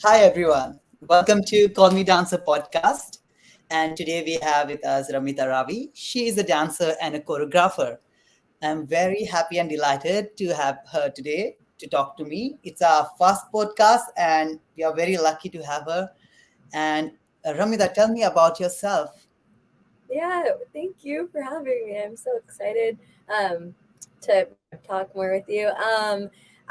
Hi, everyone. Welcome to Call Me Dancer podcast. And today we have with us Ramita Ravi. She is a dancer and a choreographer. I'm very happy and delighted to have her today to talk to me. It's our first podcast, and we are very lucky to have her. And Ramita, tell me about yourself. Yeah, thank you for having me. I'm so excited to talk more with you.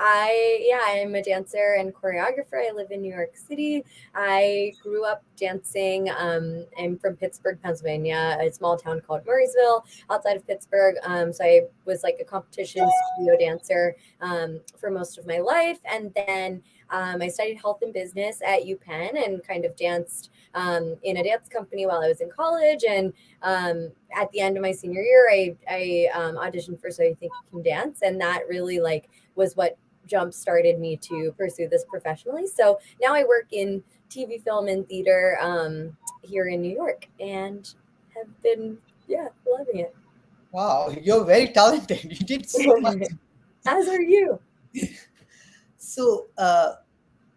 I'm a dancer and choreographer. I live in New York City. I grew up dancing. I'm from Pittsburgh, Pennsylvania, a small town called Murraysville outside of Pittsburgh. So I was like a competition studio dancer for most of my life. And then I studied health and business at UPenn and kind of danced in a dance company while I was in college. And at the end of my senior year, I auditioned for So You Think You Can Dance, and that really was what jump started me to pursue this professionally. So now I work in TV, film, and theater here in New York, and have been loving Wow, you're very talented. You did so much. it. As are you. So,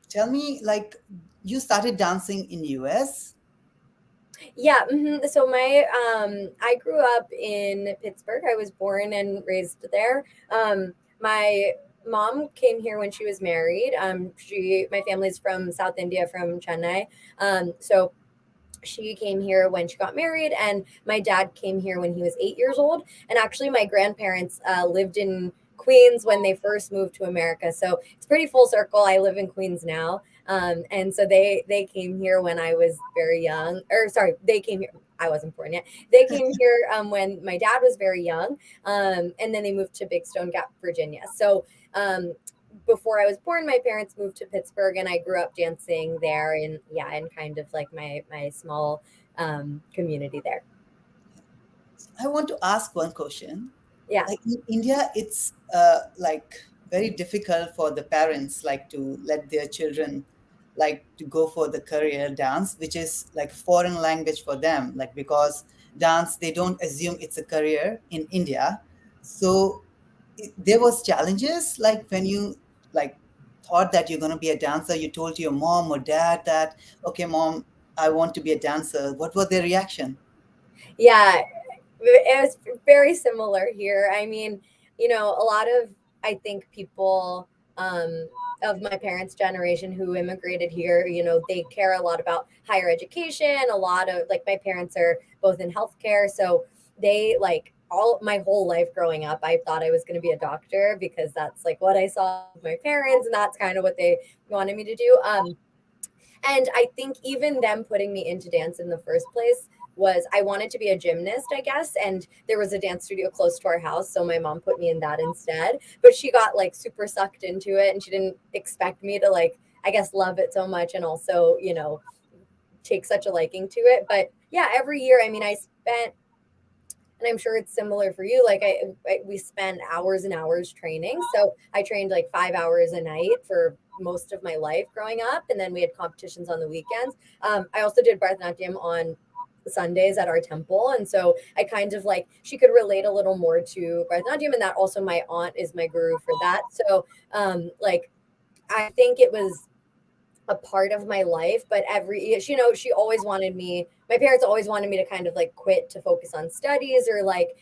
tell me, like, you started dancing in US. Yeah. So I grew up in Pittsburgh. I was born and raised there. My mom came here when she was married. My family's from South India, from Chennai. So she came here when she got married, and my dad came here when he was 8 years old. And actually, my grandparents lived in Queens when they first moved to America. So it's pretty full circle. I live in Queens now. And so they came here when I was very young, or sorry, they came here. I wasn't born yet. They came here when my dad was very young, and then they moved to Big Stone Gap, Virginia. So before I was born, my parents moved to Pittsburgh, and I grew up dancing there, in kind of like my small community there. I want to ask one question. Yeah. Like in India, it's like very difficult for the parents like to let their children like to go for the career dance, which is like foreign language for them, like because dance they don't assume it's a career in India. So there was challenges like when you like thought that you're going to be a dancer, you told your mom or dad that, okay, mom, I want to be a dancer. What was their reaction? Yeah, it was very similar here. I mean, a lot of, I think, people of my parents' generation who immigrated here, they care a lot about higher education. A lot of, like, my parents are both in healthcare. So they, like, all my whole life growing up, I thought I was going to be a doctor because that's like what I saw with my parents, and that's kind of what they wanted me to do. And I think even them putting me into dance in the first place was, I wanted to be a gymnast, I guess. And there was a dance studio close to our house. So my mom put me in that instead. But she got like super sucked into it, and she didn't expect me to, like, I guess, love it so much and also, take such a liking to it. But yeah, every year, I mean, I spent, and I'm sure it's similar for you. Like we spend hours and hours training. So I trained like 5 hours a night for most of my life growing up, and then we had competitions on the weekends. I also did Bharatanatyam on Sundays at our temple, and so I kind of, like, she could relate a little more to Bharatanatyam, and that also my aunt is my guru for that. So like, I think it was a part of my life, but she always wanted me, my parents always wanted me to kind of like quit to focus on studies, or like,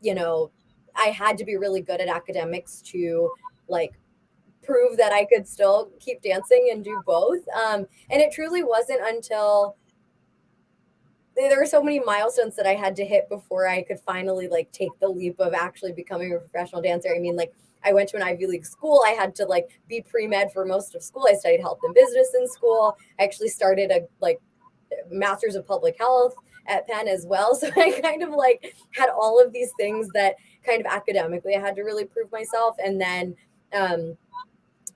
you know, I had to be really good at academics to, like, prove that I could still keep dancing and do both. And it truly wasn't until there were so many milestones that I had to hit before I could finally, like, take the leap of actually becoming a professional dancer. I mean, like, I went to an Ivy League school. I had to, like, be pre-med for most of school. I studied health and business in school. I actually started a, like, master's of public health at Penn as well. So I kind of, like, had all of these things that kind of academically I had to really prove myself. And then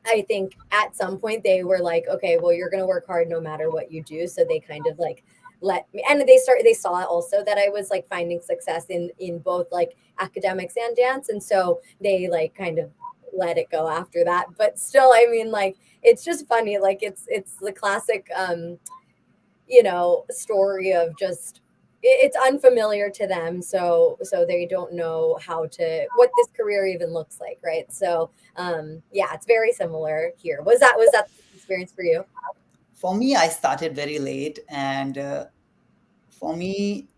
I think at some point they were like, okay, well, you're going to work hard no matter what you do. So they kind of, like, let me, and they saw also that I was, like, finding success in both, like, academics and dance. And so they, like, kind of let it go after that. But still, I mean, like, it's just funny. Like, it's the classic, story of just, it's unfamiliar to them, so they don't know what this career even looks like, right? So yeah, it's very similar here. Was that the experience for you? For me, I started very late, and for me,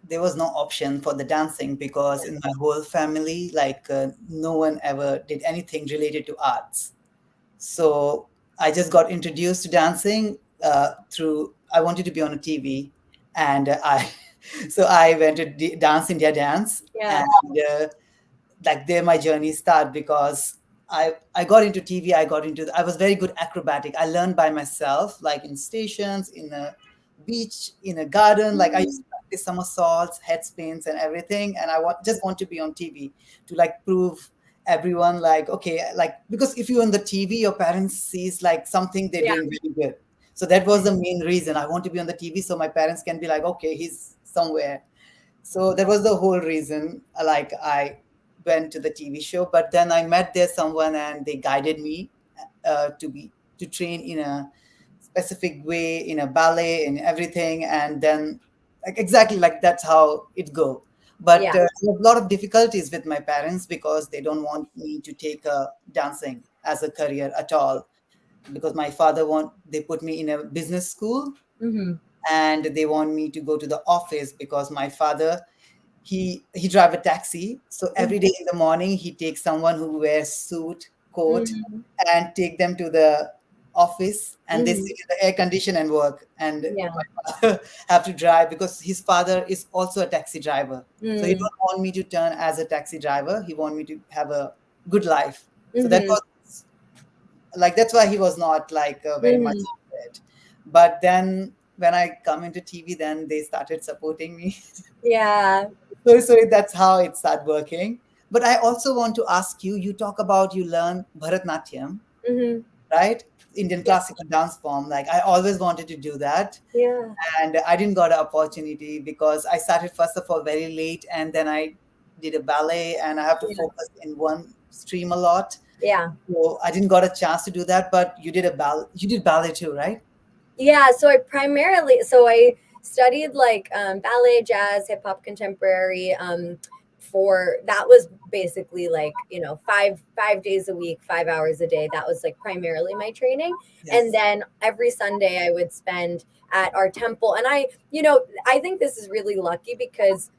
there was no option for the dancing because in my whole family, like no one ever did anything related to arts. So I just got introduced to dancing through. I wanted to be on a TV, and I so I went to Dance India Dance, Yeah. and like there my journey started because I got into TV. I was very good acrobatic. I learned by myself, like in stations, in a beach, in a garden. Like I used Mm, to practice somersaults, head spins, and everything. And just want to be on TV to like prove everyone like okay, like because if you're on the TV, your parents sees like something they're yeah. doing very good. So that was the main reason I want to be on the TV, so my parents can be like, okay, he's somewhere. So that was the whole reason. Like I went to the TV show, but then I met there someone and they guided me to train in a specific way in a ballet and everything, and then like exactly like that's how it go. But Yeah. I have a lot of difficulties with my parents because they don't want me to take dancing as a career at all. Because my father want they put me in a business school, Hmm. and they want me to go to the office because my father he drive a taxi, so every day in the morning he takes someone who wears suit coat Hmm. and take them to the office, and they Hmm. sit in the air condition and work, and Yeah. my father have to drive because his father is also a taxi driver. So he Mm. don't want me to turn as a taxi driver, he want me to have a good life. So that Hmm. was like that's why he was not like very much Hmm. into it. But then when I come into TV, then they started supporting me. Yeah. So that's how it started working. But I also want to ask you, you talk about you learn Bharatnatyam, Hmm. right? Indian Yeah. classical dance form. Like I always wanted to do that. Yeah. And I didn't got an opportunity because I started first of all very late, and then I did a ballet and I have to Yeah. focus in one stream a lot. Yeah. So I didn't got a chance to do that, but you did ballet too, right? Yeah, so I studied like ballet, jazz, hip hop, contemporary. For that was basically like 5 days a week, 5 hours a day. That was like primarily my training, and Yes. then every Sunday I would spend at our temple. And I think this is really lucky because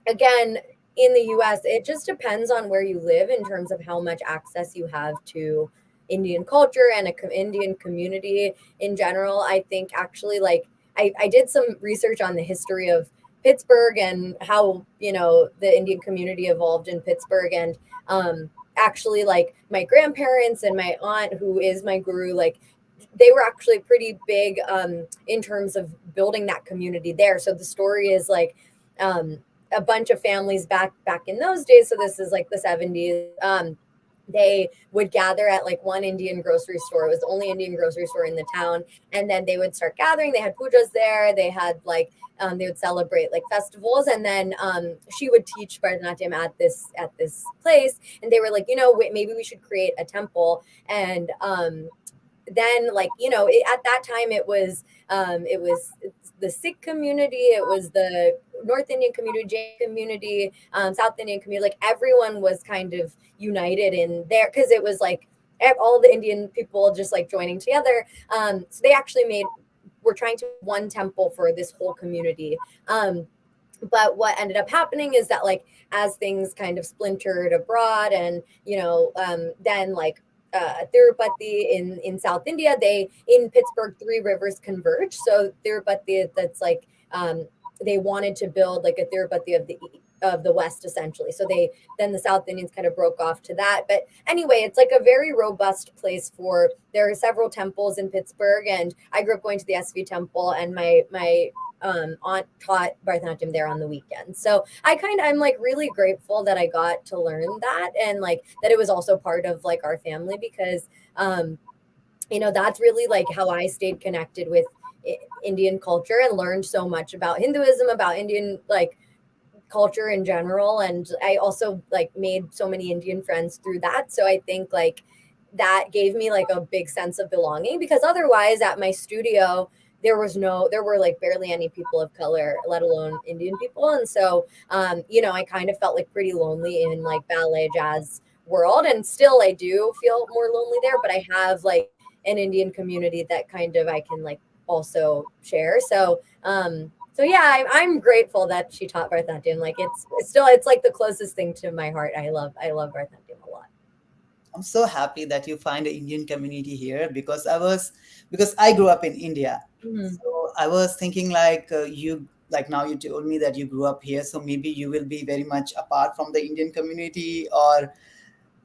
again, in the US, it just depends on where you live in terms of how much access you have to Indian culture and Indian community in general. I think actually, like, I did some research on the history of Pittsburgh and how, the Indian community evolved in Pittsburgh. And actually, like, my grandparents and my aunt, who is my guru, like, they were actually pretty big in terms of building that community there. So the story is like, um, a bunch of families back in those days. So this is like the 70s. They would gather at like one Indian grocery store. It was the only Indian grocery store in the town. And then they would start gathering. They had pujas there. They had like they would celebrate like festivals, and then she would teach Bharatanatyam at this place. And they were like, wait, maybe we should create a temple. And then, like, at that time it was the Sikh community, it was the North Indian community, Jain community, South Indian community. Like, everyone was kind of united in there because it was like all the Indian people just like joining together. So they actually we're trying to make one temple for this whole community. But what ended up happening is that, like, as things kind of splintered abroad, and then, like, Tirupati in South India, they in Pittsburgh, Three Rivers converge. So Tirupati, that's like, they wanted to build like a Tirupati of the West, essentially. So then the South Indians kind of broke off to that. But anyway, it's like a very robust place for. There are several temples in Pittsburgh, and I grew up going to the SV temple, and my aunt taught Bharatanatyam there on the weekend. So I'm like really grateful that I got to learn that, and like that it was also part of like our family, because that's really like how I stayed connected with Indian culture and learned so much about Hinduism, about Indian like culture in general. And I also like made so many Indian friends through that. So I think like that gave me like a big sense of belonging, because otherwise at my studio there were like barely any people of color, let alone Indian people. And so I kind of felt like pretty lonely in like ballet, jazz world, and still I do feel more lonely there. But I have like an Indian community that kind of I can like also share. So yeah, I'm grateful that she taught Bharatanatyam. Like it's still it's like the closest thing to my heart. I love Bharatanatyam a lot. I'm so happy that you find an Indian community here, because I grew up in India. Mhm. So I was thinking like now you told me that you grew up here, so maybe you will be very much apart from the Indian community, or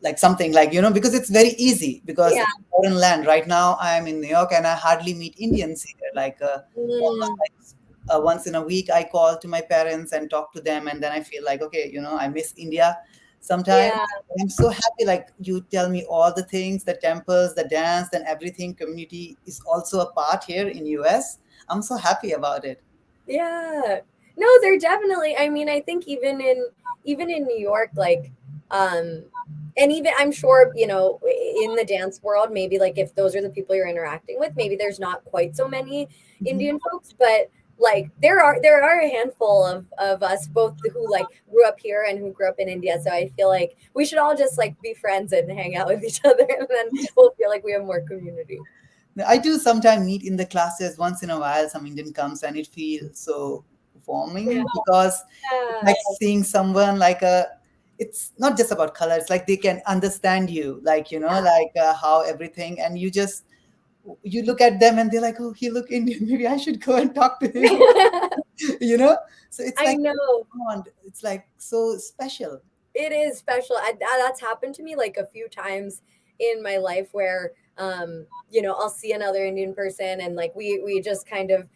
like something like, because it's very easy, because Yeah. it's foreign land. Right now I am in New York and I hardly meet Indians here. Like almost Mm, like once in a week I call to my parents and talk to them, and then I feel like, okay, I miss India sometimes. yeah. I'm so happy, like you tell me all the things, the temples, the dance, and everything. Community is also a part here in US. I'm so happy about it. Yeah. No, they're definitely I mean, I think even in New York, like um and even I'm sure, in the dance world, maybe like if those are the people you're interacting with, maybe there's not quite so many Mhm. Indian folks, but like there are a handful of us both who like grew up here and who grew up in India. So I feel like we should all just like be friends and hang out with each other and then we'll feel like we have more community. I do sometimes meet in the classes once in a while. Some Indian comes and it feels so Yeah. warming, because it's like seeing someone like a. It's not just about color. It's like they can understand you, like like how everything, and you look at them and they're like, oh, he look Indian. Maybe I should go and talk to him. Yeah. you know. So it's I like know. bond. It's like so special. It is special. That's happened to me like a few times in my life where I'll see another Indian person and like we just kind of,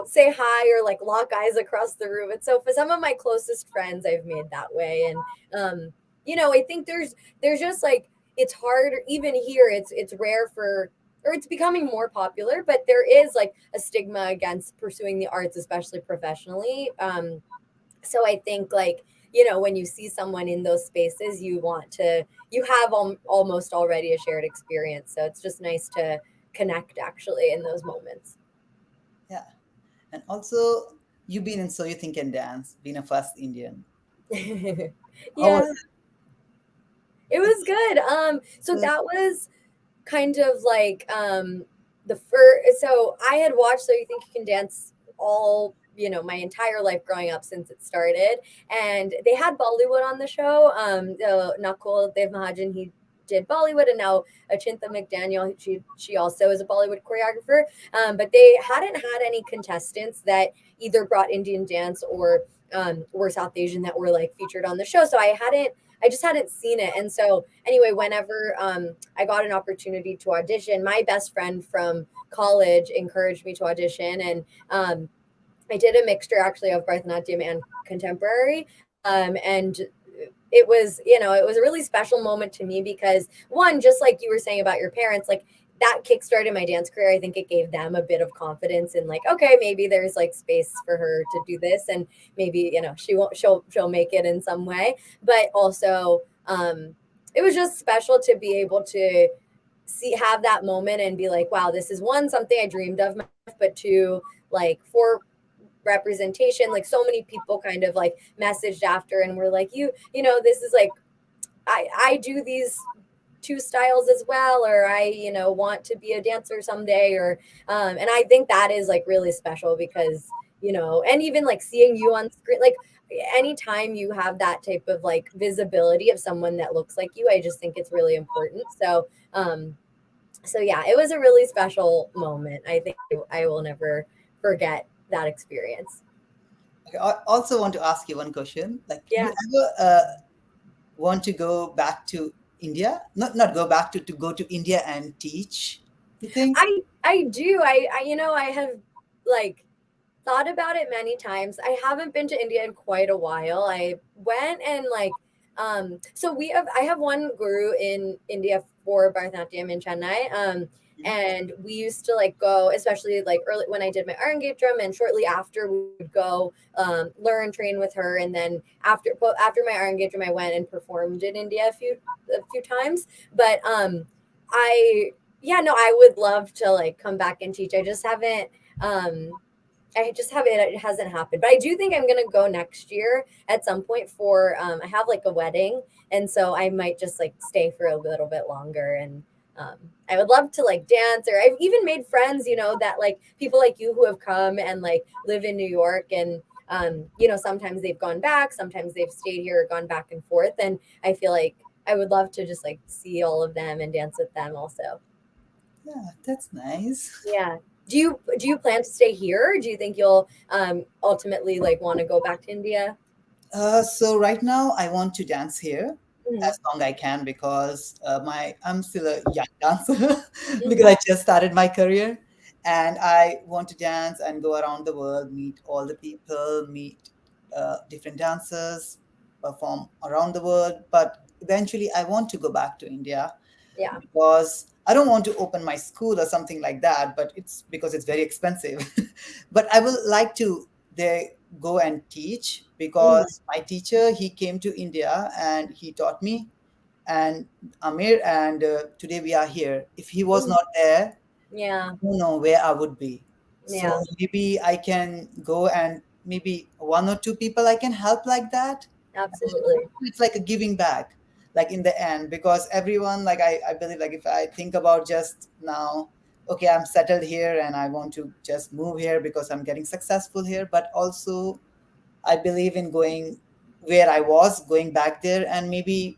say hi or like lock eyes across the room. And so for some of my closest friends I've made that way. And I think there's just like it's hard even here it's rare for or it's becoming more popular, but there is like a stigma against pursuing the arts, especially professionally. So I think like when you see someone in those spaces you have almost already a shared experience, so it's just nice to connect actually in those moments. Yeah, and also you've been in So You Think and Dance, being a first Indian. How Yeah, was it it? was good. So Good. that was kind of like the first. So I had watched So You Think You Can Dance all my entire life growing up since it started, and they had Bollywood on the show. Nakul Dev Mahajan, he did Bollywood, and now Achinta McDaniel, she also is a Bollywood choreographer. But they hadn't had any contestants that either brought Indian dance or were South Asian that were like featured on the show. So I just hadn't seen it. And so anyway, whenever I got an opportunity to audition, my best friend from college encouraged me to audition, and I did a mixture actually of Bharatanatyam and contemporary. And it was a really special moment to me because one, just like you were saying about your parents, like that kickstarted my dance career. I think it gave them a bit of confidence in like, okay, maybe there's like space for her to do this, and maybe she'll make it in some way. But also, it was just special to be able to have that moment and be like, wow, this is one something I dreamed of, but two, like for representation, like so many people kind of like messaged after and were like, this is like I do these two styles as well, or I want to be a dancer someday, or and I think that is like really special because and even like seeing you on screen, like anytime you have that type of like visibility of someone that looks like you, I just think it's really important. So yeah, it was a really special moment. I think I will never forget that experience. Okay, I also want to ask you one question. Like, you Yeah. ever want to go back to India? Not go back to go to India and teach. You think? I do. I have like thought about it many times. I haven't been to India in quite a while. I went and like so I have one guru in India for Bharatanatyam in Chennai. Mhm. And we used to like go, especially like early when I did my Arangetram, and shortly after we would go learn, train with her, and then after my Arangetram, I went and performed in India a few times. But I yeah, no, I would love to like come back and teach. Um I just haven't it hasn't happened. But I do think I'm gonna go next year at some point for I have like a wedding, and so I might just like stay for a little bit longer and um, I would love to like dance, or I've even made friends, that like people like you who have come and like live in New York, and sometimes they've gone back, sometimes they've stayed here or gone back and forth, and I feel like I would love to just like see all of them and dance with them also. Yeah, that's nice. Yeah. Do you plan to stay here, or do you think you'll ultimately like want to go back to India? So right now I want to dance here Hmm. as long I can because my I'm still a young dancer because Hmm. I just started my career, and I want to dance and go around the world, meet all the people, meet different dancers, perform around the world. But eventually I want to go back to India Yeah. because I don't want to open my school or something like that, but it's because it's very expensive. But I will like to there go and teach Hmm. because my teacher, he came to India and he taught me, and Amir, and today we are here. If he was Hmm. not there, Yeah. I don't know where I would be. So Yeah. maybe I can go and maybe one or two people I can help like that. Absolutely. It's like a giving back, like in the end, because everyone, like I believe, like if I think about just now, okay, I'm settled here and I want to just move here because I'm getting successful here, but also I believe in going where I was, going back there, and maybe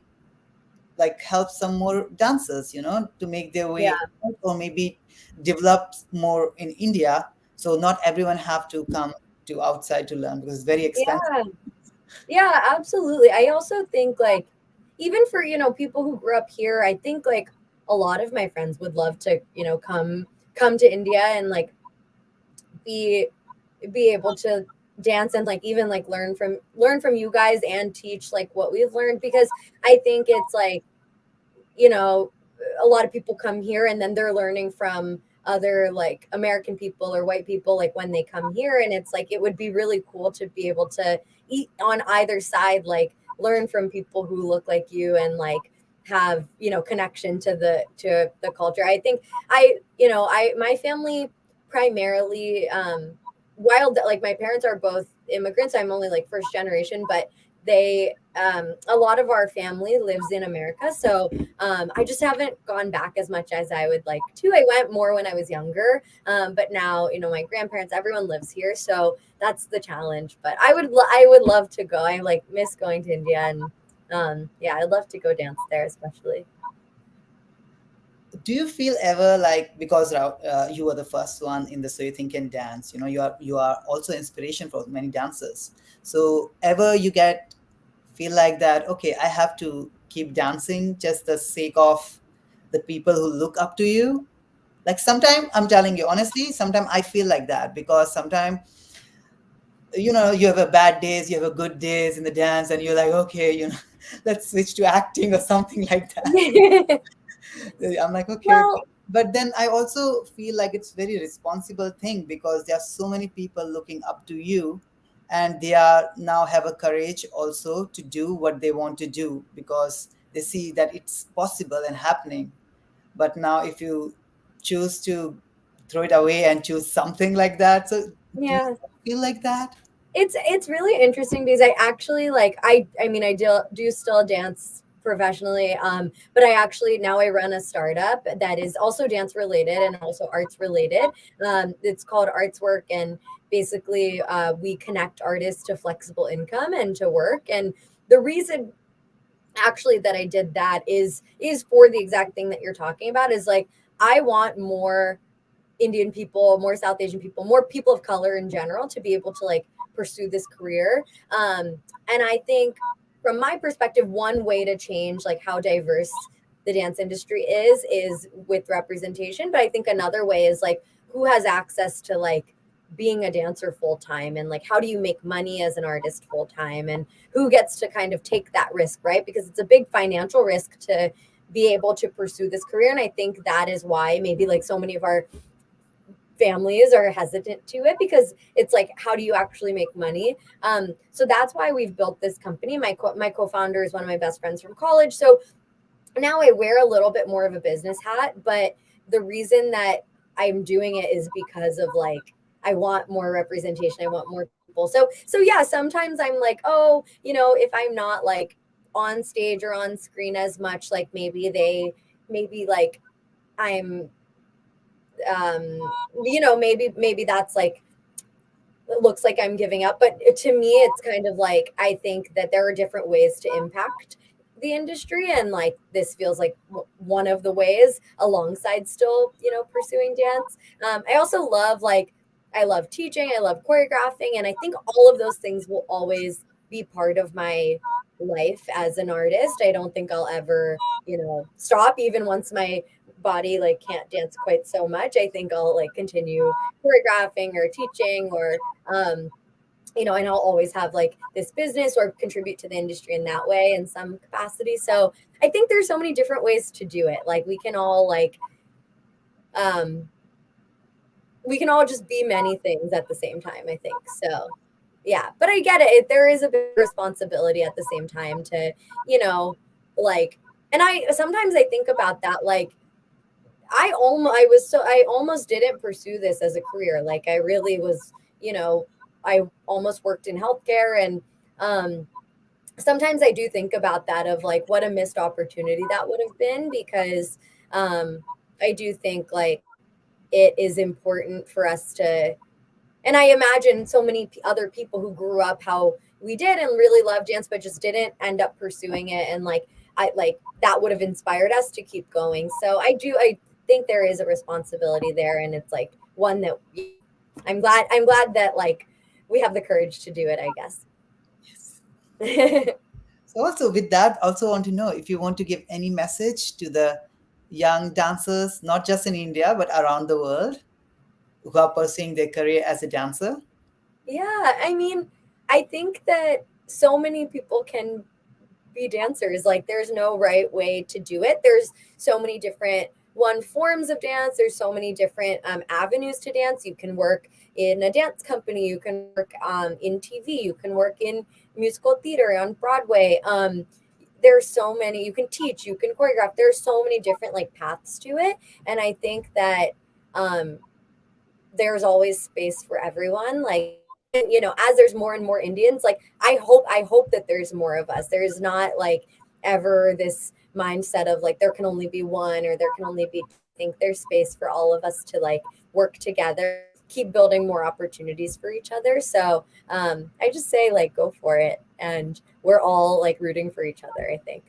like help some more dancers, to make their Yeah. way out, or maybe develop more in India. So not everyone have to come to outside to learn because it's very expensive. Yeah. Yeah, absolutely. I also think like even for, people who grew up here, I think like a lot of my friends would love to, come to India and like be be able to dance and like even like learn from you guys and teach like what we've learned, because I think it's like, you know, a lot of people come here and then they're learning from other like American people or white people like when they come here, and it's like it would be really cool to be able to eat on either side, like learn from people who look like you and like have, connection to the culture. I think my family primarily, while like my parents are both immigrants, I'm only like first generation, but they a lot of our family lives in America, so I just haven't gone back as much as I would like to. I went more when I was younger, but now my grandparents, everyone lives here, so that's the challenge. But I would love to go. I like miss going to India, and yeah, I'd love to go dance there, especially. Do you feel ever like, because you were the first one in the So You Think Can Dance, you are also inspiration for many dancers. So ever you get feel like that, okay, I have to keep dancing just the sake of the people who look up to you? Like sometimes, I'm telling you honestly, sometimes I feel like that because sometimes, you have a bad days, you have a good days in the dance, and you're like, okay, let's switch to acting or something like that. I'm like, okay, Well, but then I also feel like it's very responsible thing because there are so many people looking up to you, and they are now have a courage also to do what they want to do because they see that it's possible and happening. But now if you choose to throw it away and choose something like that, so do you yeah. feel like that? It's really interesting because I actually like I mean I do still dance professionally, but I actually now I run a startup that is also dance related and also arts related. It's called Artswrk, and basically we connect artists to flexible income and to work. And the reason actually that I did that is for the exact thing that you're talking about, is like I want more Indian people, more South Asian people, more people of color in general to be able to like pursue this career. And I think from my perspective, one way to change like how diverse the dance industry is with representation. But I think another way is like who has access to like being a dancer full time, and like how do you make money as an artist full time, and who gets to kind of take that risk, right? Because it's a big financial risk to be able to pursue this career. And I think that is why maybe like so many of our families are hesitant to it, because it's like how do you actually make money. So that's why we've built this company. My co-founder is one of my best friends from college, so now I wear a little bit more of a business hat, but the reason that I'm doing it is because of like I want more representation, I want more people. So yeah, sometimes I'm like, oh, if I'm not like on stage or on screen as much, like maybe like I'm maybe that's like, it looks like I'm giving up. But to me, it's kind of like, I think that there are different ways to impact the industry. And like, this feels like one of the ways, alongside still, pursuing dance. I also love, like, I love teaching, I love choreographing. And I think all of those things will always be part of my life as an artist. I don't think I'll ever, stop, even once my body like can't dance quite so much. I think I'll like continue choreographing or teaching, or and I'll always have like this business or contribute to the industry in that way in some capacity. So I think there's so many different ways to do it. Like um we can all just be many things at the same time, I think. So yeah, but I get it. There is a big responsibility at the same time to, you know, like, and I sometimes I think about that, like, I almost didn't pursue this as a career. Like, I really was, I almost worked in healthcare. And um sometimes I do think about that, of like what a missed opportunity that would have been, because um I do think like it is important for us to, and I imagine so many other people who grew up how we did and really loved dance, but just didn't end up pursuing it. And like, I like that would have inspired us to keep going. So I think there is a responsibility there. And it's like one that I'm glad that like we have the courage to do it, I guess. Yes. So also with that, also want to know if you want to give any message to the young dancers, not just in India, but around the world who are pursuing their career as a dancer. Yeah, I mean, I think that so many people can be dancers. Like, there's no right way to do it. There's so many different forms of dance. There's so many different avenues to dance. You can work in a dance company. You can work in TV. You can work in musical theater on Broadway. There's so many. You can teach. You can choreograph. There's so many different like paths to it. And I think that um, there's always space for everyone. Like, even, as there's more and more Indians, like, I hope that there's more of us. There's not like ever this mindset of like there can only be one or there can only be two. I think there's space for all of us to like work together, keep building more opportunities for each other. So I just say like go for it, and we're all like rooting for each other, I think.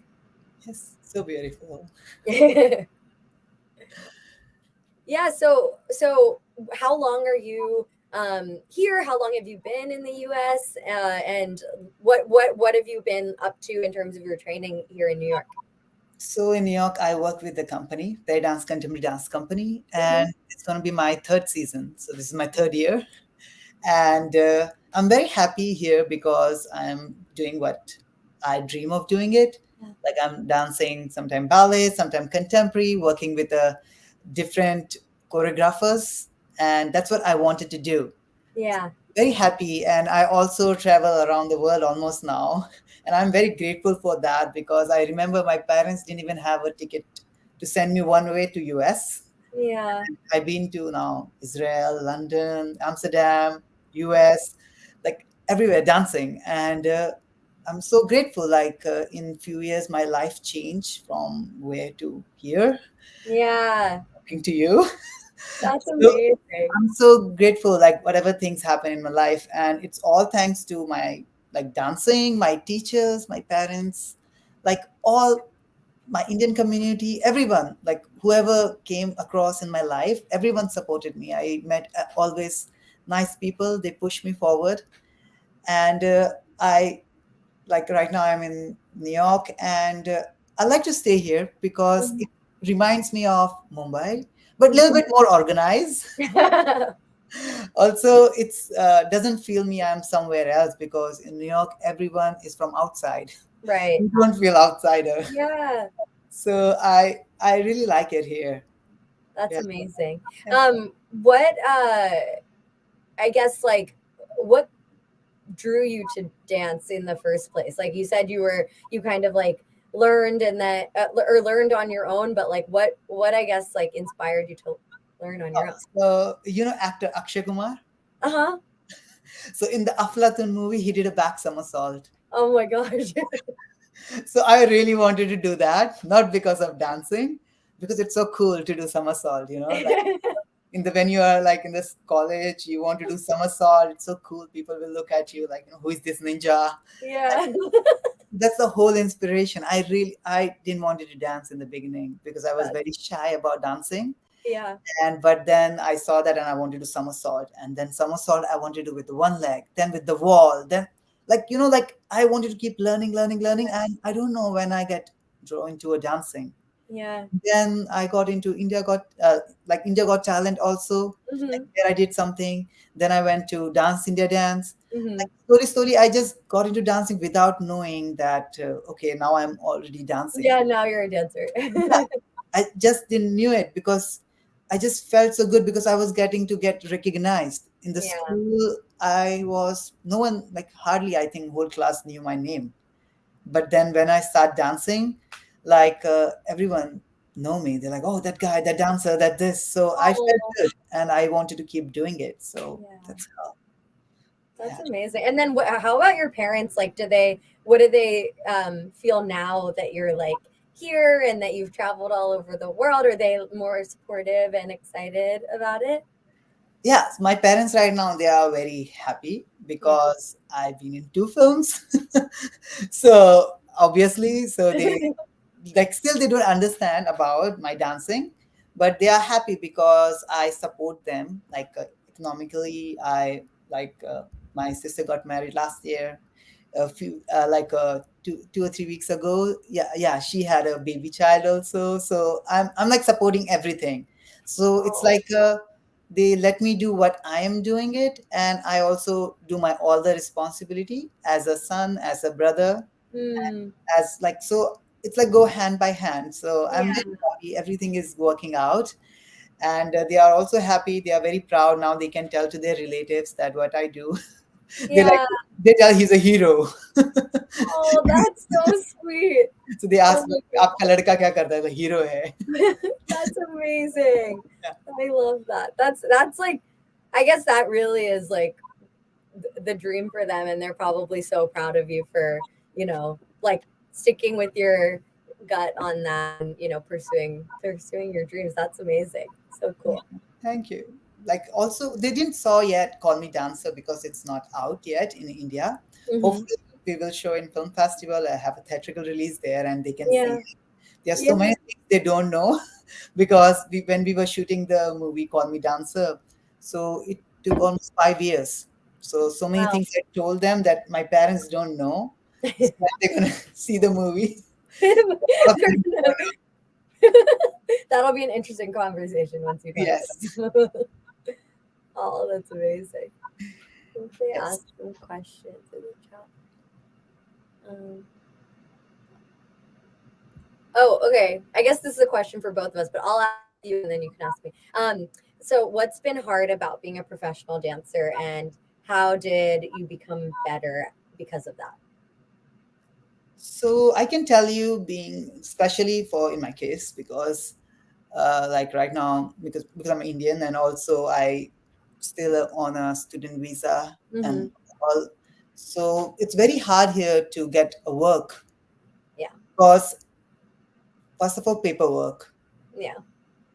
Yes, so beautiful. Yeah, so how long are you here? How long have you been in the US? And what have you been up to in terms of your training here in New York? So in New York, I work with the company, their dance contemporary dance company, Mhm. and it's going to be my third season. So this is my third year, and I'm very happy here because I'm doing what I dream of doing it. Like I'm dancing, sometimes ballet, sometimes contemporary, working with different choreographers, and that's what I wanted to do. Yeah. Very happy, and I also travel around the world almost now, and I'm very grateful for that because I remember my parents didn't even have a ticket to send me one way to US. Yeah. I've been to now Israel, London, Amsterdam, US, like everywhere dancing. And I'm so grateful. Like in few years, my life changed from where to here, Yeah. talking to you. That's So amazing. I'm so grateful, like whatever things happen in my life. And it's all thanks to my like dancing, my teachers, my parents, like all my Indian community, everyone, like whoever came across in my life, everyone supported me. I met always nice people. They pushed me forward, and I like right now I'm in New York, and I like to stay here because Mhm. it reminds me of Mumbai, but a little bit more organized. Also, it's doesn't feel me I'm somewhere else because in New York everyone is from outside. Right. You don't feel outsider. Yeah. So I really like it here. That's Yeah. amazing. Yeah. What I guess like what drew you to dance in the first place? Like you said, you kind of like learned and that or learned on your own, but like what I guess like inspired you to learn on your own? So you know actor Akshay Kumar. Uh-huh. So in the Aflatun movie, he did a back somersault. Oh my gosh. So I really wanted to do that, not because of dancing, because it's so cool to do somersault, like in the when you are like in this college, you want to do somersault. It's so cool. People will look at you like, who is this ninja? Yeah. That's the whole inspiration. I didn't want to dance in the beginning because I was That's, very shy about dancing. yeah. And but then I saw that and I wanted to somersault. And then somersault I wanted to do with one leg, then with the wall, then like I wanted to keep learning, and I don't know when I get drawn to a dancing. Yeah. Then I got into India Got Talent also. Like Hmm. there I did something. Then I went to Dance India Dance. Hmm. Like slowly, I just got into dancing without knowing that okay, now I'm already dancing. Yeah, now you're a dancer. Yeah, I just didn't knew it because I just felt so good because I was getting to get recognized in the Yeah. school. I was no one like hardly I think whole class knew my name. But then when I start dancing, like everyone know me. They're like, oh, that guy, that dancer, that this. So I felt Oh, good, and I wanted to keep doing it. So yeah. that's how I That's had. amazing. And then how about your parents? Like, what do they feel now that you're like here and that you've traveled all over the world? Are they more supportive and excited about it? Yeah, my parents right now they are very happy Yeah. because I've been in two films. So obviously, so they like still they don't understand about my dancing, but they are happy because I support them like economically. I like my sister got married last year, a few like 2 or 3 weeks ago. Yeah, she had a baby child also. So I'm like supporting everything. So it's Oh. like they let me do what I am doing it, and I also do my all the responsibility as a son, as a brother, Hmm. as like so it's like go hand by hand. So I'm Yeah. very happy everything is working out, and they are also happy. They are very proud now. They can tell to their relatives that what I do. They like Yeah. they tell he's a hero. Oh, that's so sweet. So they Oh ask my आपका लड़का क्या करता है? The hero है. God. That's amazing. Yeah. I love that. That's like, I guess that really is like the dream for them, and they're probably so proud of you for, like sticking with your gut on that and, pursuing your dreams. That's amazing. So Yeah, cool. thank you. Like also they didn't saw yet Call Me Dancer because it's not out yet in India. Hmm. Hopefully we will show in film festival. I have a theatrical release there and they can see. Yeah. There are so Yeah. many things they don't know because when we were shooting the movie Call Me Dancer, so it took almost 5 years. So many Wow. things I told them that my parents don't know. So when they're gonna see the movie. All of They're them- gonna- That'll be an interesting conversation once you talk Yes. to them. Oh, that's amazing. I think they Yes. asked some questions in the chat. Um, oh, okay. I guess this is a question for both of us, but I'll ask you and then you can ask me. So what's been hard about being a professional dancer, and how did you become better because of that? So I can tell you, being especially for in my case, because like right now, because I'm Indian and also I still on a student visa Mm-hmm. and all, so it's very hard here to get a work Yeah. because first of all, paperwork, Yeah.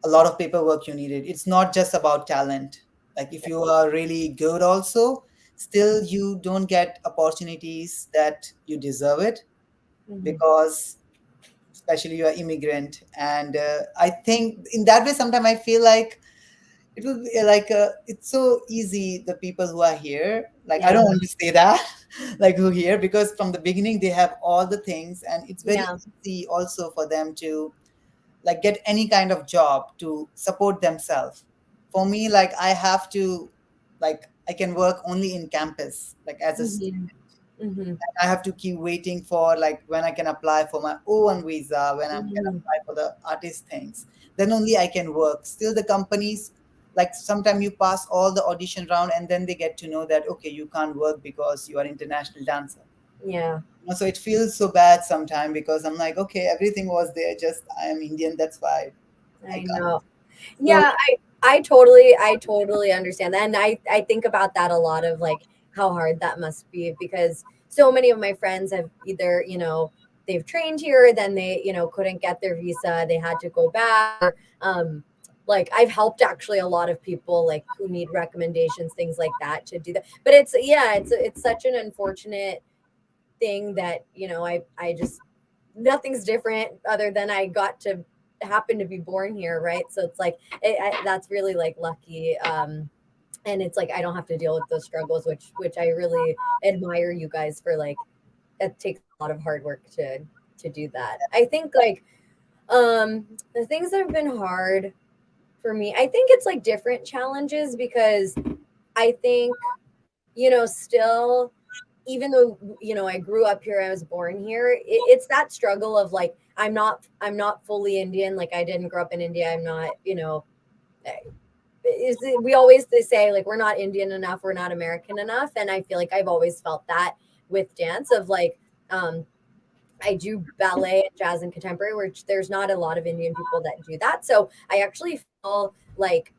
a lot of paperwork you needed. It's not just about talent. Like if you are really good, also still you don't get opportunities that you deserve it Mm-hmm. because especially you're immigrant and I think in that way sometimes I feel like it will be like it's so easy the people who are here, like I Yeah. don't want to say that like who here because from the beginning they have all the things and it's very Yeah. easy also for them to like get any kind of job to support themselves. For me, like I have to like I can work only in campus like as a Mm-hmm. Mm-hmm. I have to keep waiting for like when I can apply for my own visa, when I can Mm-hmm. apply for the artist things. Then only I can work. Still, the companies like sometimes you pass all the audition round and then they get to know that okay, you can't work because you are international dancer. Yeah. So it feels so bad sometimes because I'm like, okay, everything was there, just I am Indian, that's why I I can't. know. So Yeah, I totally understand that. And I think about that a lot of like how hard that must be because so many of my friends have either, they've trained here, then they, couldn't get their visa, they had to go back. Like I've helped actually a lot of people like who need recommendations, things like that, to do that. But it's such an unfortunate thing that, I just, nothing's different other than I got to happen to be born here, right? So it's like that's really like lucky. And it's like I don't have to deal with those struggles, which I really admire you guys for. Like it takes a lot of hard work to do that. I think like the things that have been hard for me, I think it's like different challenges, because I think, still, even though, I grew up here, I was born here, it's that struggle of like I'm not fully Indian. Like I didn't grow up in India. I'm not, we always they say like we're not Indian enough, we're not American enough, and I feel like I've always felt that with dance of like, I do ballet and jazz and contemporary, which there's not a lot of Indian people that do that. So I actually feel like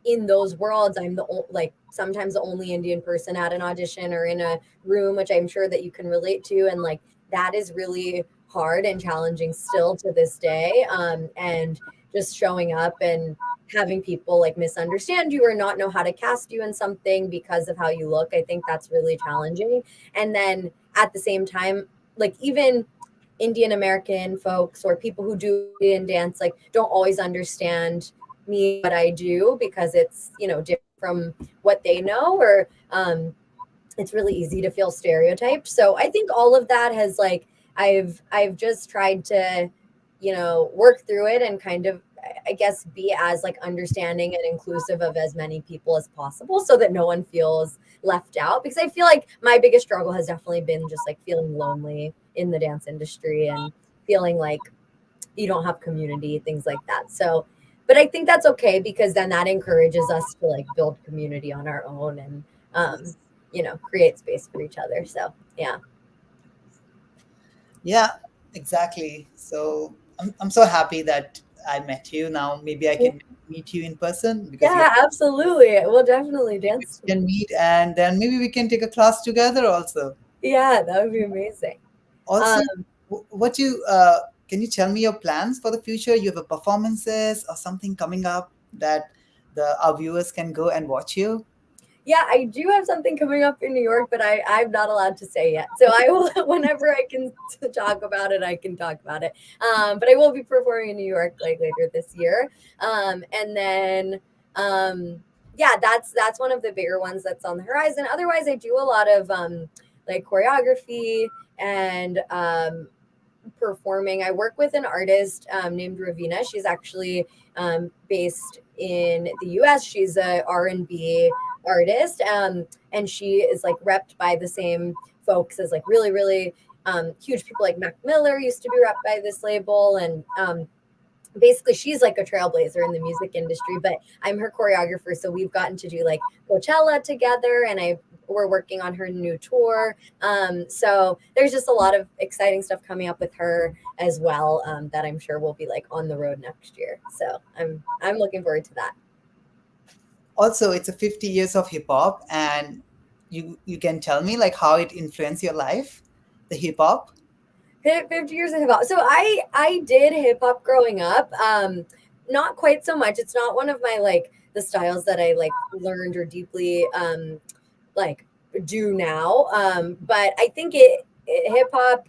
in those worlds, I'm like sometimes the only Indian person at an audition or in a room, which I'm sure that you can relate to. And like that is really hard and challenging still to this day. And just showing up and having people like misunderstand you or not know how to cast you in something because of how you look. I think that's really challenging. And then at the same time, like even Indian American folks or people who do Indian dance like don't always understand me what I do because it's different from what they know, or it's really easy to feel stereotyped. So I think all of that has like I've just tried to work through it and kind of, I guess, be as like understanding and inclusive of as many people as possible so that no one feels left out, because I feel like my biggest struggle has definitely been just like feeling lonely in the dance industry and feeling like you don't have community, things like that. So but I think that's okay, because then that encourages us to like build community on our own and create space for each other. So yeah. Yeah, exactly. So I'm so happy that I met you. Now maybe I can meet you in person because you Yeah, absolutely. We'll definitely dance. can meet, and then maybe we can take a class together also. Yeah, that would be amazing. Also, Um, what you can you tell me your plans for the future? You have a performances or something coming up that the our viewers can go and watch you? yeah, I do have something coming up in New York, but I'm not allowed to say yet. So I will, whenever I can talk about it, I can talk about it. But I will be performing in New York like later this year. And then, yeah, that's one of the bigger ones that's on the horizon. Otherwise, I do a lot of like choreography and performing. I work with an artist named Raveena. She's actually based in the U.S. She's a R&B artist, and she is like repped by the same folks as like really, really huge people. Like Mac Miller used to be repped by this label, and basically she's like a trailblazer in the music industry, but I'm her choreographer, so we've gotten to do like Coachella together, and we're working on her new tour. So there's just a lot of exciting stuff coming up with her as well, that I'm sure will be like on the road next year. So I'm looking forward to that. Also, it's a 50 years of hip hop, and you can tell me like how it influenced your life, the hip hop. 50 years of hip hop. So I did hip hop growing up. Not quite so much. It's not one of my like the styles that I like learned or deeply like do now. But I think hip hop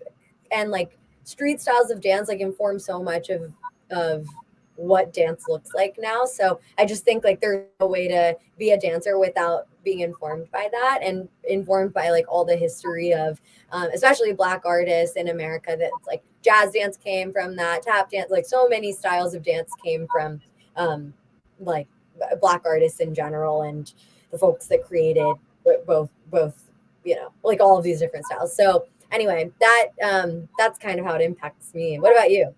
and like street styles of dance like inform so much of what dance looks like now. So I just think like there's no way to be a dancer without being informed by that and informed by like all the history of especially Black artists in America. That's like jazz dance came from that, tap dance, like so many styles of dance came from like Black artists in general, and the folks that created both like all of these different styles. So anyway, that's kind of how it impacts me. What about you?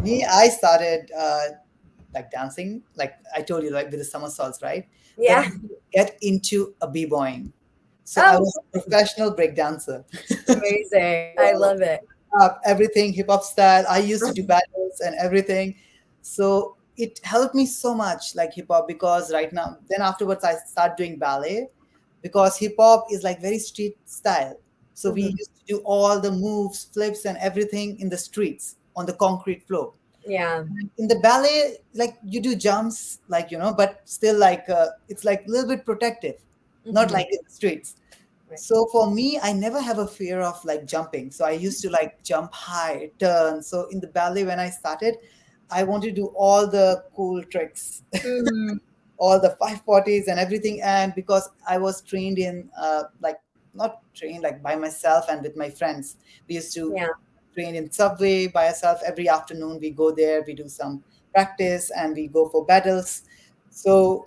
Me, I started like dancing, like I told you, like with the somersaults, right? Then Yeah. I get into a b-boying. So I Oh, was a professional break dancer. amazing. I love it. Everything hip hop style. I used to do battles and everything. So it helped me so much, like hip hop, because right now, then afterwards, I start doing ballet because hip hop is like very street style. So we used to do all the moves, flips, and everything in the streets on the concrete floor. Yeah. In the ballet, like you do jumps, like, but still like it's like a little bit protective, not Hmm. like in the streets. Right. So for me, I never have a fear of like jumping. So I used to like jump high, turn. So in the ballet, when I started, I wanted to do all the cool tricks, Hmm. all the 540s and everything. And because I was trained in like not trained like by myself and with my friends, we used to Yeah. train in subway by ourselves every afternoon. We go there, we do some practice, and we go for battles. So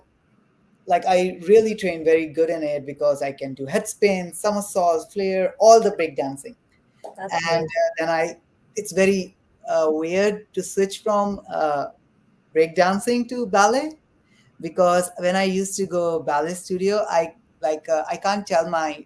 like I really train very good in it because I can do head spin, somersaults, flare, all the break dancing. That's And amazing. then it's very weird to switch from break dancing to ballet, because when I used to go ballet studio, I can't tell my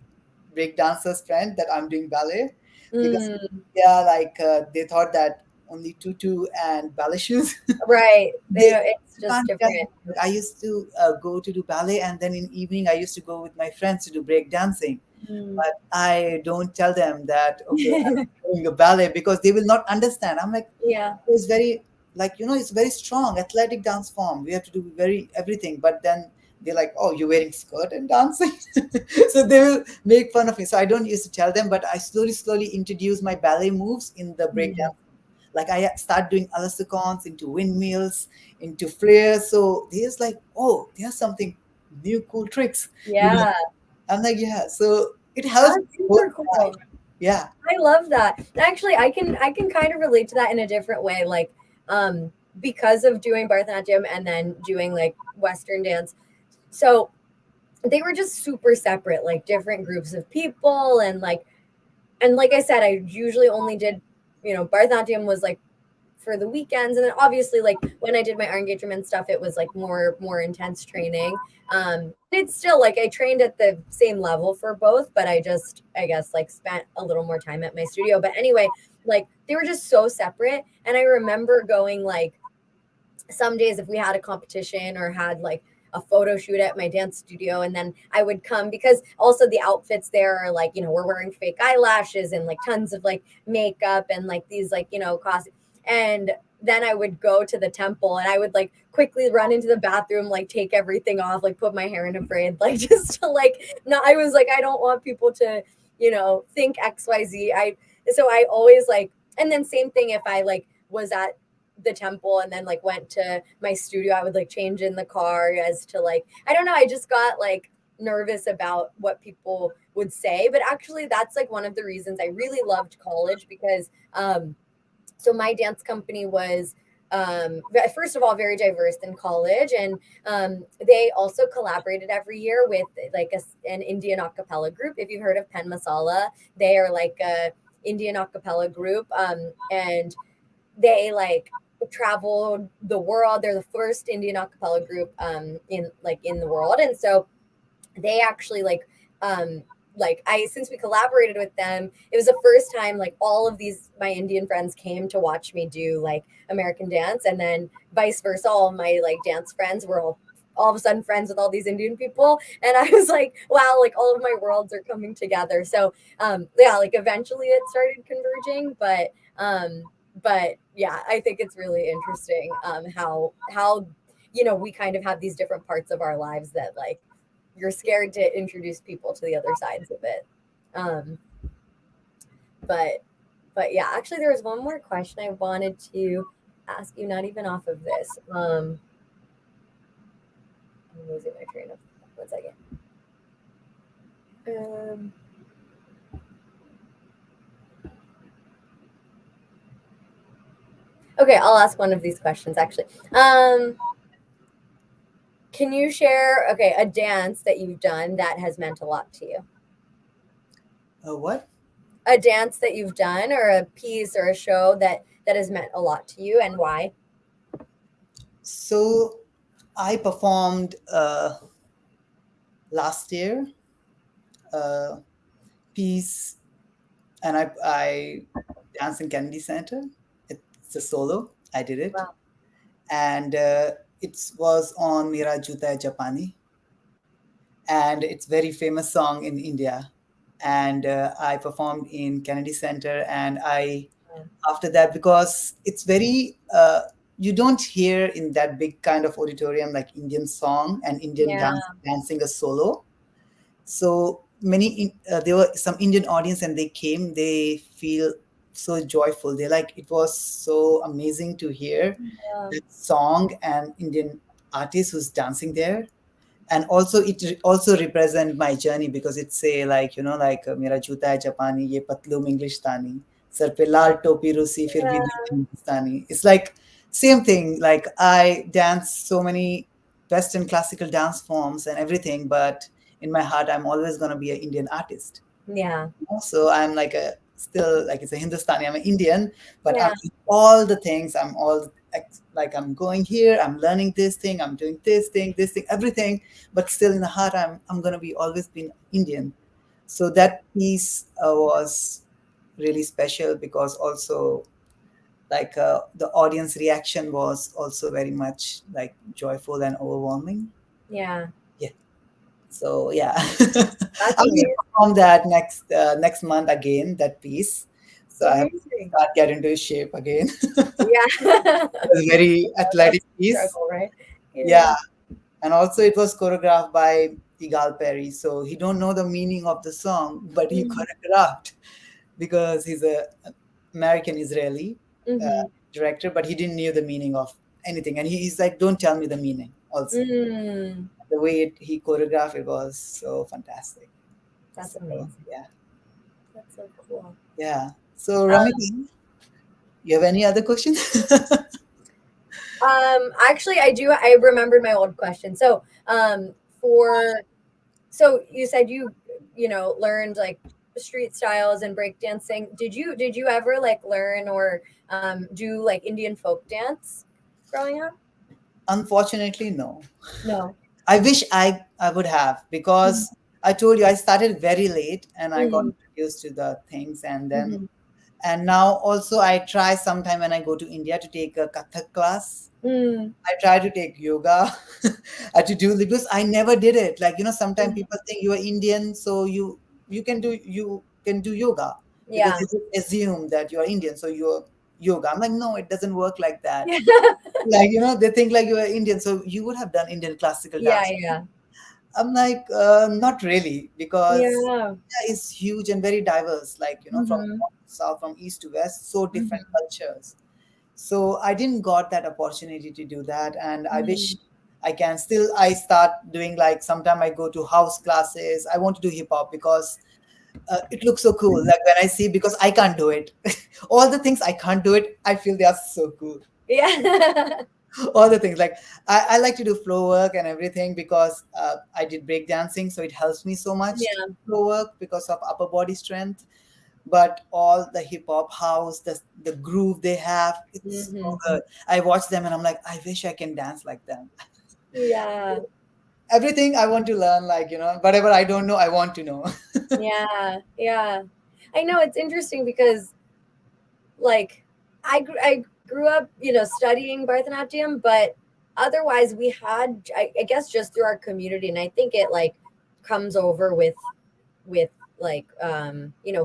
break dancers friend that I'm doing ballet, because Mm, they thought that only tutu and ballet shoes. right. They It's just can't tell different. them. I used to go to do ballet, and then in evening I used to go with my friends to do break dancing. Mm. But I don't tell them that okay, I'm doing a ballet, because they will not understand. I'm like, Yeah. it's very like it's very strong athletic dance form. We have to do very everything. But then they're like, oh, you're wearing skirt and dancing. So they will make fun of me. So I don't used to tell them, but I slowly introduce my ballet moves in the break Mm. dance. Like I start doing alasakons into windmills, into flares. So there's like, oh, there's something new, cool tricks. You know, Yeah. I'm like, yeah. So it helps That's both super cool. sides. Yeah. I love that. Actually, I can kind of relate to that in a different way. Like, because of doing Bharatanatyam and then doing like Western dance. So they were just super separate, like different groups of people, and like I said, I usually only did, Bharatanatyam was like for the weekends, and then obviously like when I did my art engagement stuff, it was like more intense training. It's still like I trained at the same level for both, but I guess like spent a little more time at my studio. But anyway, like they were just so separate, and I remember going like some days if we had a competition or had like a photo shoot at my dance studio, and then I would come because also the outfits there are like, we're wearing fake eyelashes and like tons of like makeup and like these like, costumes. And then I would go to the temple and I would like quickly run into the bathroom, like take everything off, like put my hair in a braid, like just to like no, I was like, I don't want people to, think XYZ. So I always like, and then same thing if I like was at the temple and then like went to my studio, I would like change in the car as to like, I don't know, I just got like nervous about what people would say. But actually that's like one of the reasons I really loved college, because so my dance company was first of all very diverse in college, and they also collaborated every year with like an Indian a cappella group. If you've heard of Pen Masala, they are like a Indian a cappella group, and they like traveled the world. They're the first Indian a cappella group in the world. And so they actually like I since we collaborated with them, it was the first time like all of these my Indian friends came to watch me do like American dance, and then vice versa. All of my like dance friends were all of a sudden friends with all these Indian people. And I was like, wow, like all of my worlds are coming together. So yeah, like eventually it started converging, but yeah, I think it's really interesting how we kind of have these different parts of our lives that like you're scared to introduce people to the other sides of it. Um, but but yeah, actually there was one more question I wanted to ask you, not even off of this. I'm losing my train of 1 second. Um, okay, I'll ask one of these questions actually. Can you share a dance that you've done that has meant a lot to you? What? A dance that you've done or a piece or a show that has meant a lot to you, and why? So I performed last year a piece, and I danced in Kennedy Center. It's a solo. I did it, Wow. and it was on Mera Juta Hai Japani, and it's very famous song in India. and I performed in Kennedy Center. And I after that, because it's very you don't hear in that big kind of auditorium like Indian song and Indian Yeah. dance dancing a solo. So there were some Indian audience, and they came, they feel so joyful, they like, it was so amazing to hear Yeah. that song and Indian artist who's dancing there. And also also represent my journey, because it say like, like mera juta hai Japani, ye patlum Englishstani, sir pe lal topi rusi, fir bhi dil hai Hindustani. It's like same thing, like I dance so many western classical dance forms and everything, but in my heart I'm always going to be an Indian artist. Yeah. So I'm like a still like it's a Hindustani. I'm an Indian, but I'm Yeah. doing all the things. I'm all like I'm going here. I'm learning this thing. I'm doing this thing, everything. But still in the heart, I'm gonna be always been Indian. So that piece was really special, because also like the audience reaction was also very much like joyful and overwhelming. Yeah. Yeah. So yeah, That's I'm gonna amazing. perform that next month again. That piece, so I have to Amazing. start get into shape again. Yeah. It's a very That's athletic the piece. struggle, right? Yeah, Yeah. and also it was choreographed by Igal Perry. So he don't know the meaning of the song, but he Mm-hmm. choreographed, because he's a American Israeli Mm-hmm. director, but he didn't know the meaning of anything, and he's like, "Don't tell me the meaning." Also, Mm. the way he choreographed it was so fantastic. That's So amazing. yeah. That's so cool. Yeah. So, Um, Ramita, you have any other questions? Actually, I do. I remembered my old question. So, for so you said you learned like street styles and breakdancing. Did you ever like learn or do like Indian folk dance growing up? Unfortunately, no. No. I wish I would have, because I told you I started very late and I got Mm-hmm. introduced to the things, Mm-hmm. and now also I try sometime when I go to India to take a Kathak class. Mm-hmm. I try to take yoga, to do, because I never did it. Like, sometimes people think you are Indian, so you can do yoga, because Yeah. they just assume that you are Indian, so you're yoga. I'm like, no, it doesn't work like that. Yeah. Like, they think like you are Indian, so you would have done Indian classical Yeah. dance. Yeah. I'm like, not really, because Yeah. India is huge and very diverse. Like, from Mm-hmm. north to south, from east to west, so different Mm-hmm. cultures. So I didn't got that opportunity to do that, and I Mm-hmm. wish I can. Still, I start doing, like, sometime I go to house classes. I want to do hip hop, because it looks so cool. Like when I see, because I can't do it. All the things I can't do it, I feel they are so cool. Yeah. All the things, like I like to do flow work and everything, because I did break dancing, so it helps me so much to Yeah. do flow work because of upper body strength. But all the hip hop house, the groove they have, it's so Mm-hmm. good. I watch them and I'm like, I wish I can dance like them. Yeah. Everything I want to learn, like, whatever I don't know, I want to know. Yeah. Yeah. I know it's interesting because like I grew up, studying Bharatanatyam, but otherwise we had I guess just through our community, and I think it like comes over with like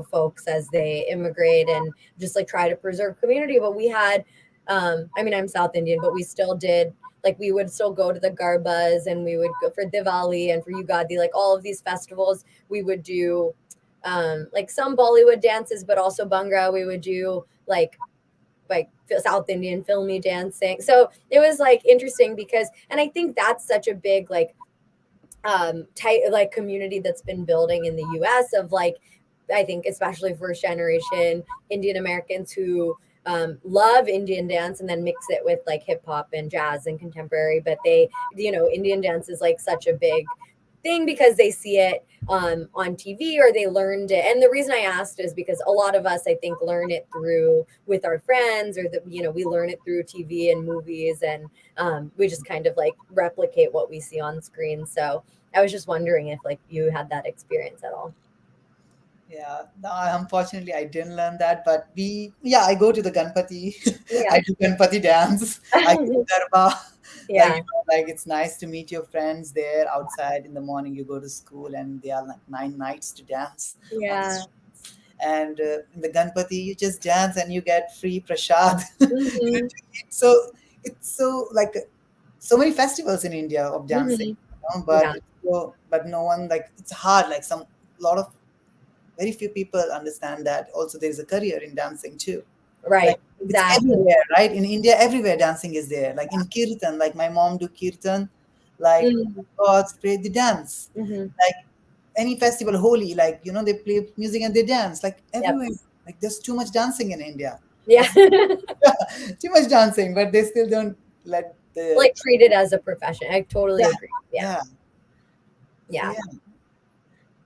folks as they immigrate and just like try to preserve community. But we had I mean, I'm South Indian, but we still did like we would still go to the garbas, and we would go for Diwali and for Ugadi, like all of these festivals. We would do like some Bollywood dances, but also Bhangra. We would do like South Indian filmy dancing. So it was like interesting because, and I think that's such a big like tight like community that's been building in the US of like, I think especially first generation Indian Americans who love Indian dance and then mix it with like hip hop and jazz and contemporary. But they, Indian dance is like such a big thing because they see it on TV or they learned it. And the reason I asked is because a lot of us, I think, learn it through with our friends, or that we learn it through TV and movies, and we just kind of like replicate what we see on screen. So I was just wondering if like you had that experience at all. Yeah, no, unfortunately, I didn't learn that. But I go to the Ganpati. Yeah. I do Ganpati dance. I do Garba. Like, Yeah. like it's nice to meet your friends there outside in the morning. You go to school and there are like 9 nights to dance on the Yeah. streets. And in the Ganpati, you just dance and you get free prasad. Hmm. To eat. So it's so like so many festivals in India of dancing, Hmm. but Yeah. it's so, but no one like it's hard. Like some lot of very few people understand that also there is a career in dancing too. Like Right. it's Exactly. everywhere, right? In India, everywhere dancing is there. Like in kirtan, like my mom do kirtan, like Hmm. God's pray the dance. Hmm. Like any festival, Holi, like they play music and they dance. Like Yep. everywhere, like there's too much dancing in India. Yeah. But too much dancing, but they still don't let the Like treat it as a profession. I totally yeah, agree. Yeah. yeah. So Yeah. yeah,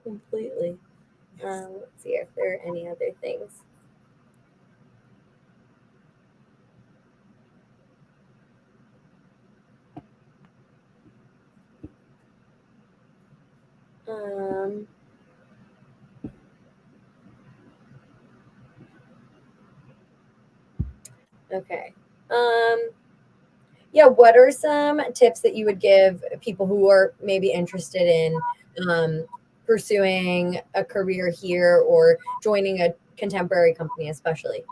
Completely. yes. Let's see if there are any other things. Um, okay. Um, yeah, what are some tips that you would give people who are maybe interested in um, pursuing a career here or joining a contemporary company, especially?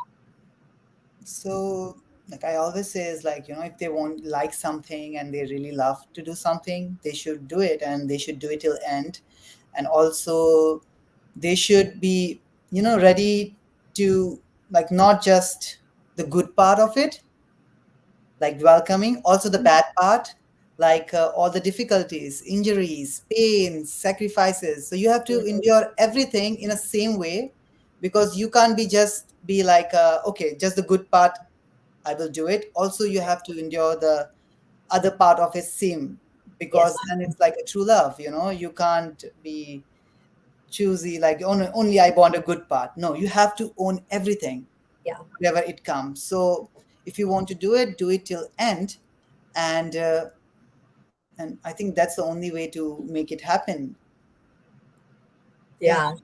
So like I always say is like, if they want like something and they really love to do something, they should do it and they should do it till end. And also they should be, ready to like not just the good part of it, like welcoming, also the bad part, like all the difficulties, injuries, pains, sacrifices. So you have to Mhm. endure everything in a same way, because you can't be just be like okay, just the good part, I will do it. Also, you have to endure the other part of his sim, because Yes. then it's like a true love. You can't be choosy like only I want a good part. No, you have to own everything, Yeah. wherever it comes. So if you want to do it till end, and I think that's the only way to make it happen. Yeah, Yeah.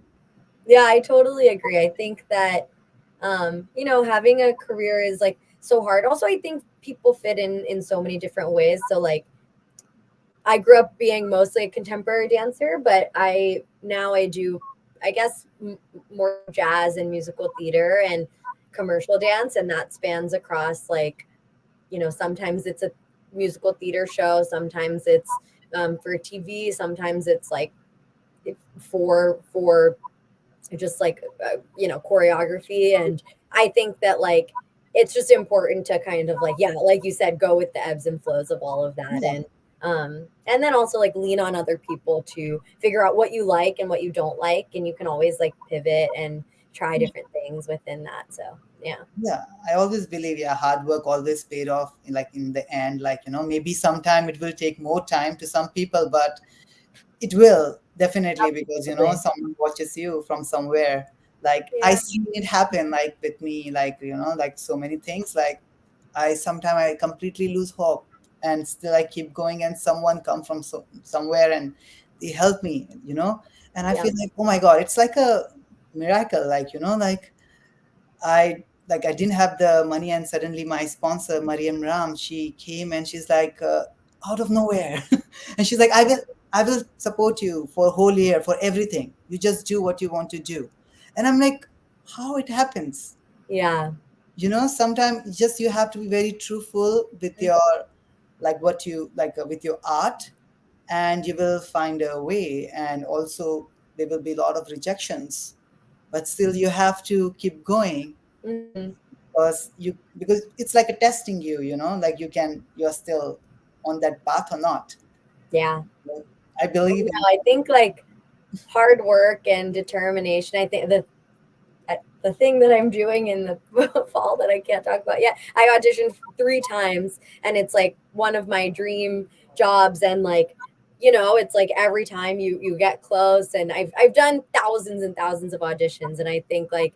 Yeah, I totally agree. I think that having a career is like so hard. Also, I think people fit in so many different ways. So like I grew up being mostly a contemporary dancer, but I do, I guess, more jazz and musical theater and commercial dance, and that spans across like sometimes it's a musical theater show, sometimes it's for TV, sometimes it's like for just like choreography. And I think that like it's just important to kind of like, yeah, like you said, go with the ebbs and flows of all of that. yeah, And then also like lean on other people to figure out what you like and what you don't like, and you can always like pivot and try different things within that. So yeah. yeah. I always believe, yeah, hard work always paid off like in the end. Like, maybe sometime it will take more time to some people, but it will definitely, because Absolutely. someone watches you from somewhere. Like I Yeah. seen it happen, like with me, like like so many things. Like I completely lose hope, and still I keep going, and someone come from somewhere and they help me, and I Yeah. feel like, oh my God, it's like a miracle. Like like I didn't have the money, and suddenly my sponsor Mariam Ram, she came and she's like out of nowhere, and she's like, I will support you for a whole year for everything. You just do what you want to do, and I'm like, how it happens? Yeah. Sometimes just you have to be very truthful with your like what you like with your art, and you will find a way. And also there will be a lot of rejections, but still you have to keep going, Mhm. because it's like a testing you, like you're still on that path or not. Yeah. I believe No, in. I think like hard work and determination. I think the thing that I'm doing in the fall that I can't talk about yet. I auditioned 3 times, and it's like one of my dream jobs. And like, it's like every time you get close. And I've done thousands and thousands of auditions, and I think like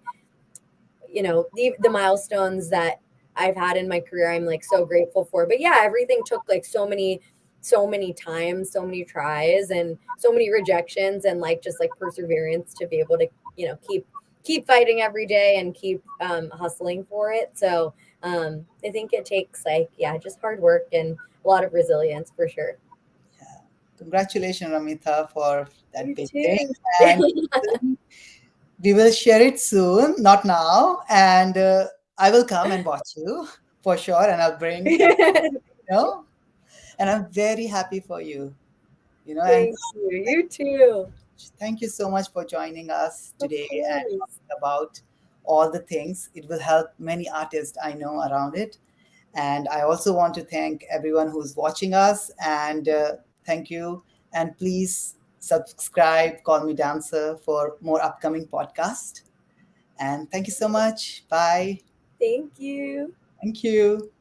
the milestones that I've had in my career, I'm like so grateful for. But yeah, everything took like so many times, so many tries, and so many rejections, and like just like perseverance to be able to keep fighting every day and keep hustling for it. So I think it takes like, yeah, just hard work and a lot of resilience for sure. Yeah. Congratulations, Ramita, for that You big thing. too. And we will share it soon, not now. And I will come and watch you for sure. And I'll bring everything, you know, and I'm very happy for you, and Thank you. You too. thank you so much for joining us Of today and course. talking about all the things. It will help many artists I know around it. And I also want to thank everyone who's watching us. And thank you. And please subscribe, Call Me Dancer, for more upcoming podcasts. And thank you so much. Bye. Thank you. Thank you.